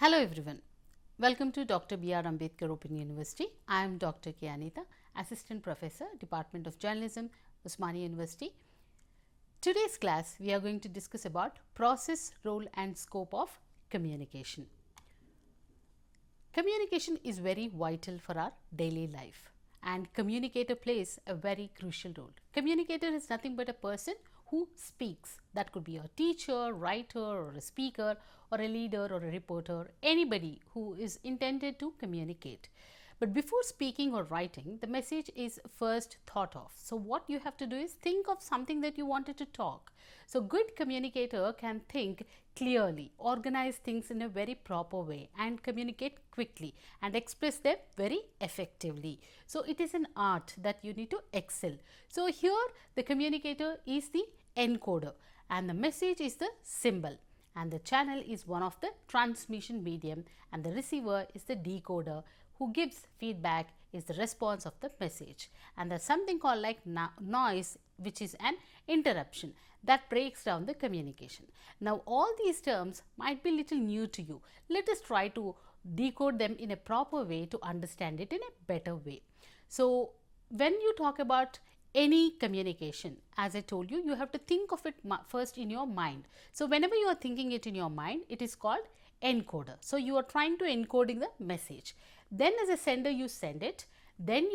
Hello everyone, welcome to Dr. B.R. Ambedkar Open University. I am Dr. K. Anita, Assistant Professor, Department of Journalism, Osmania University. Today's class we are going to discuss about process, role and scope of communication. Communication is very vital for our daily life and communicator plays a very crucial role. Communicator is nothing but a person who speaks. That could be a teacher, writer or a speaker or a leader or a reporter, anybody who is intended to communicate. But before speaking or writing, the message is first thought of. So what you have to do is think of something that you wanted to talk. So good communicator can think clearly, organize things in a very proper way and communicate quickly and express them very effectively. So it is an art that you need to excel. So here the communicator is the encoder and the message is the symbol, and the channel is one of the transmission medium and the receiver is the decoder who gives feedback is the response of the message. And there's something called like noise, which is an interruption that breaks down the communication. Now all these terms might be little new to you. Let us try to decode them in a proper way to understand it in a better way. So when you talk about any communication, as I told you, you have to think of it first in your mind. So whenever you are thinking it in your mind, it is called encoder. So you are trying to encoding the message. Then as a sender you send it, then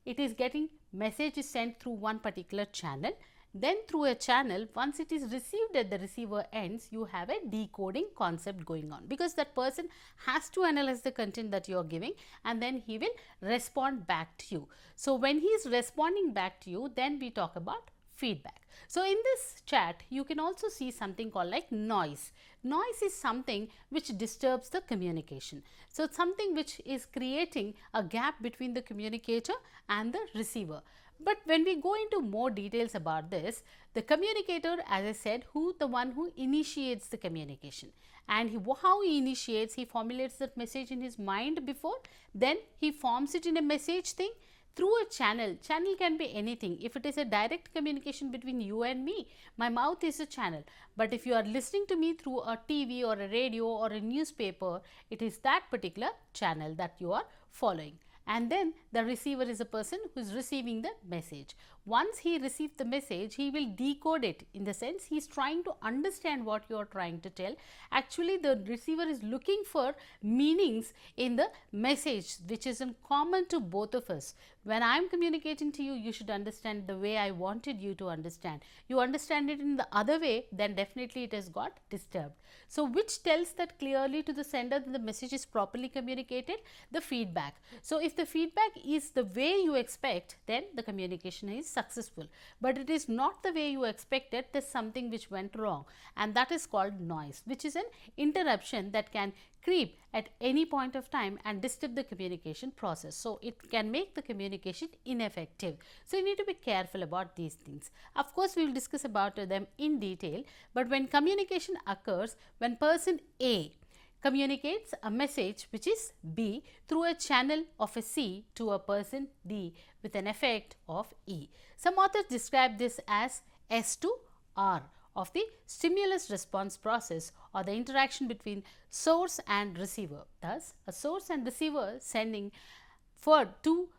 it is getting message is sent through one particular channel. Then through a channel, once it is received at the receiver ends, you have a decoding concept going on, because that person has to analyze the content that you are giving and then he will respond back to you. So when he is responding back to you, then we talk about feedback. So in this chat, you can also see something called like noise. Noise is something which disturbs the communication. So it's something which is creating a gap between the communicator and the receiver. But when we go into more details about this, the communicator, as I said, the one who initiates the communication, and how he initiates, he formulates that message in his mind before, then he forms it in a message thing through a channel. Channel can be anything. If it is a direct communication between you and me, my mouth is a channel. But if you are listening to me through a TV or a radio or a newspaper, it is that particular channel that you are following. And then the receiver is a person who is receiving the message. Once he receives the message, he will decode it, in the sense he is trying to understand what you are trying to tell. Actually, the receiver is looking for meanings in the message which is in common to both of us. When I am communicating to you, you should understand the way I wanted you to understand. You understand it in the other way, then definitely it has got disturbed. So which tells that clearly to the sender that the message is properly communicated? The feedback. So if the feedback is the way you expect, then the communication is successful. But it is not the way you expected, there is something which went wrong, and that is called noise, which is an interruption that can creep at any point of time and disturb the communication process. So it can make the communication ineffective. So you need to be careful about these things. Of course, we will discuss about them in detail, but when communication occurs, when person A communicates a message which is B through a channel of a C to a person D with an effect of E. Some authors describe this as S to R of the stimulus response process, or the interaction between source and receiver. Thus, a source and receiver sending for two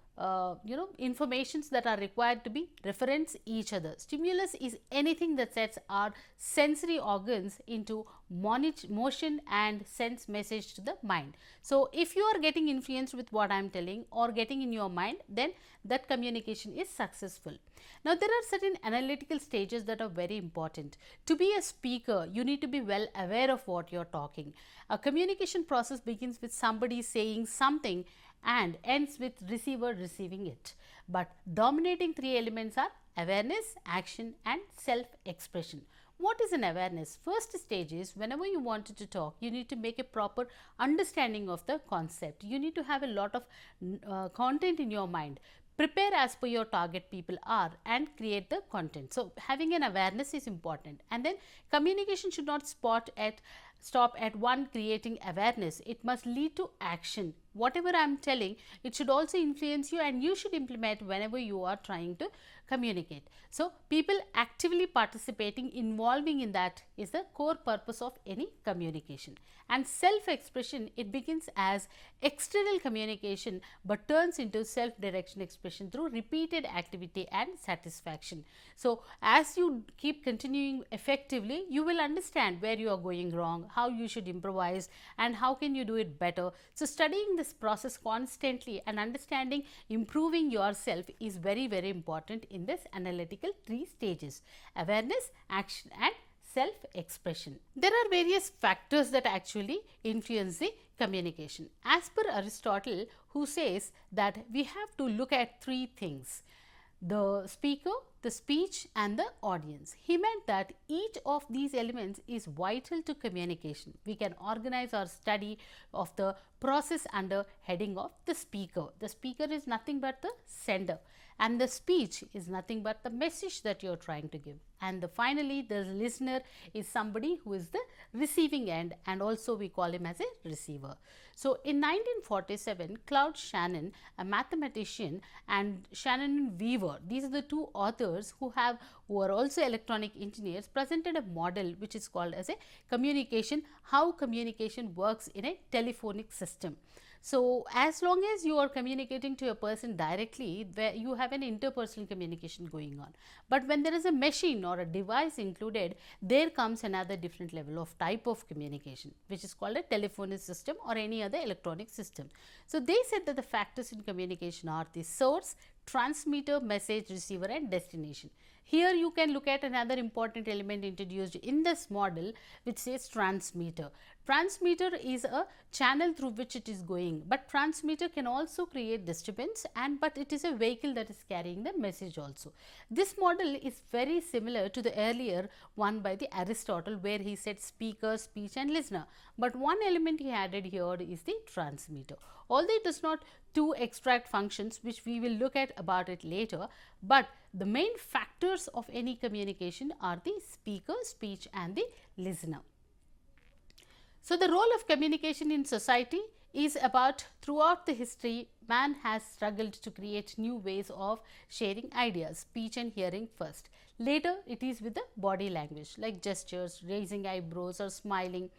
informations that are required to be reference each other. Stimulus is anything that sets our sensory organs into motion and sends message to the mind. So if you are getting influenced with what I am telling or getting in your mind, then that communication is successful. Now there are certain analytical stages that are very important. To be a speaker, you need to be well aware of what you are talking. A communication process begins with somebody saying something and ends with receiver receiving it. But dominating three elements are awareness, action and self-expression. What is an awareness? First stage is, whenever you wanted to talk, you need to make a proper understanding of the concept. You need to have a lot of content in your mind. Prepare as per your target people are and create the content. So having an awareness is important. And then communication should not spot at stop at one creating awareness. It must lead to action. Whatever I am telling, it should also influence you and you should implement whenever you are trying to communicate. So, people actively participating, involving in that is the core purpose of any communication. And self-expression, it begins as external communication but turns into self-direction expression through repeated activity and satisfaction. So, as you keep continuing effectively, you will understand where you are going wrong, how you should improvise and how can you do it better. So, studying this process constantly and understanding improving yourself is very, very important in this analytical 3 stages: awareness, action and self-expression. There are various factors that actually influence the communication. As per Aristotle, who says that we have to look at 3 things: the speaker, the speech and the audience. He meant that each of these elements is vital to communication. We can organize our study of the process under heading of the speaker. The speaker is nothing but the sender and the speech is nothing but the message that you are trying to give. And finally, the listener is somebody who is the receiving end and also we call him as a receiver. So, in 1947, Claude Shannon, a mathematician, and Shannon Weaver, these are the 2 authors who are also electronic engineers, presented a model which is called as a communication, how communication works in a telephonic system. So, as long as you are communicating to a person directly, where you have an interpersonal communication going on. But when there is a machine or a device included, there comes another different level of type of communication, which is called a telephonic system or any other electronic system. So, they said that the factors in communication are the source, transmitter, message, receiver and destination. Here you can look at another important element introduced in this model, which says transmitter. Transmitter is a channel through which it is going, but transmitter can also create disturbance but it is a vehicle that is carrying the message also. This model is very similar to the earlier one by the Aristotle, where he said speaker, speech and listener, but one element he added here is the transmitter. Although it does not 2 extract functions, which we will look at about it later, but the main factors of any communication are the speaker, speech and the listener. So, the role of communication in society is about throughout the history, man has struggled to create new ways of sharing ideas, speech and hearing first. Later, it is with the body language like gestures, raising eyebrows or smiling.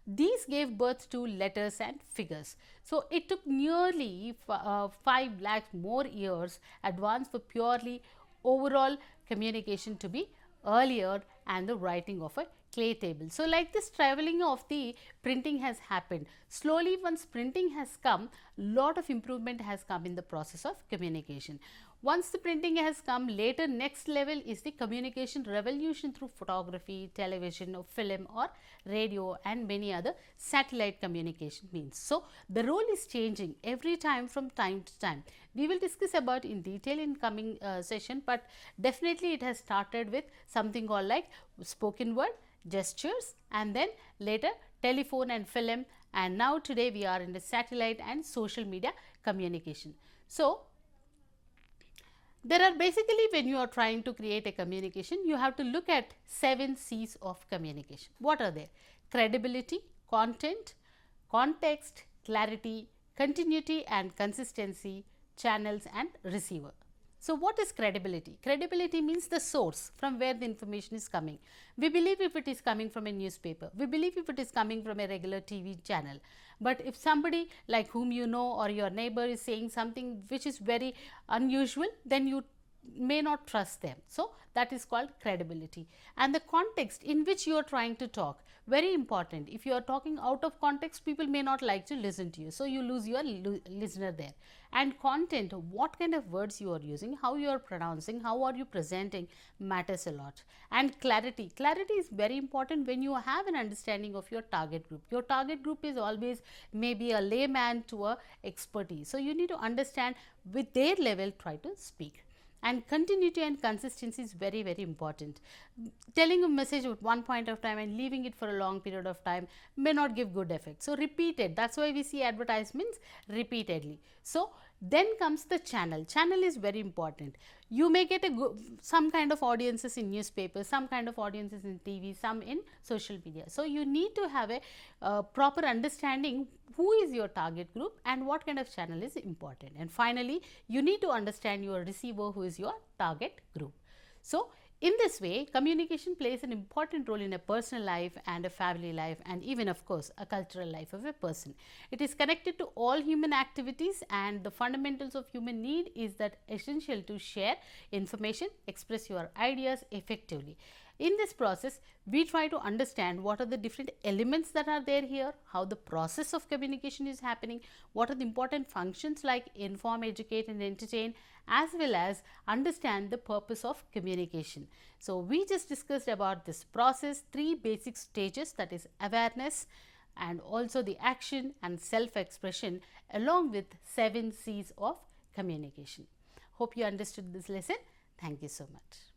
These gave birth to letters and figures. So, it took nearly 5 lakh more years advance for purely overall communication to be earlier and the writing of a clay table. So, like this traveling of the printing has happened. Slowly once printing has come, lot of improvement has come in the process of communication. Once the printing has come, later next level is the communication revolution through photography, television or film or radio and many other satellite communication means. So, the role is changing every time from time to time. We will discuss about in detail in coming session, but definitely it has started with something called like spoken word, gestures and then later telephone and film, and now today we are in the satellite and social media communication. So, there are basically, when you are trying to create a communication, you have to look at 7 C's of communication. What are they? Credibility, content, context, clarity, continuity and consistency, channels and receiver. So, what is credibility? Credibility means the source from where the information is coming. We believe if it is coming from a newspaper, we believe if it is coming from a regular TV channel. But if somebody like whom you know or your neighbor is saying something which is very unusual, then you may not trust them. So, that is called credibility. And the context in which you are trying to talk, very important. If you are talking out of context, people may not like to listen to you. So, you lose your listener there. And content, what kind of words you are using, how you are pronouncing, how are you presenting matters a lot. And clarity, clarity is very important when you have an understanding of your target group. Your target group is always maybe a layman to a expertise. So, you need to understand with their level, try to speak. And continuity and consistency is very, very important. Telling a message at one point of time and leaving it for a long period of time may not give good effect. So, repeated, that is why we see advertisements repeatedly. So, Then comes the channel. Channel is very important. You may get some kind of audiences in newspapers, some kind of audiences in TV, some in social media. So, you need to have a proper understanding who is your target group and what kind of channel is important. And finally, you need to understand your receiver, who is your target group. So, in this way, communication plays an important role in a personal life and a family life, and even of course a cultural life of a person. It is connected to all human activities, and the fundamentals of human need is that essential to share information, express your ideas effectively. In this process, we try to understand what are the different elements that are there here, how the process of communication is happening, what are the important functions like inform, educate and entertain, as well as understand the purpose of communication. So, we just discussed about this process, 3 basic stages, that is awareness and also the action and self-expression, along with 7 C's of communication. Hope you understood this lesson. Thank you so much.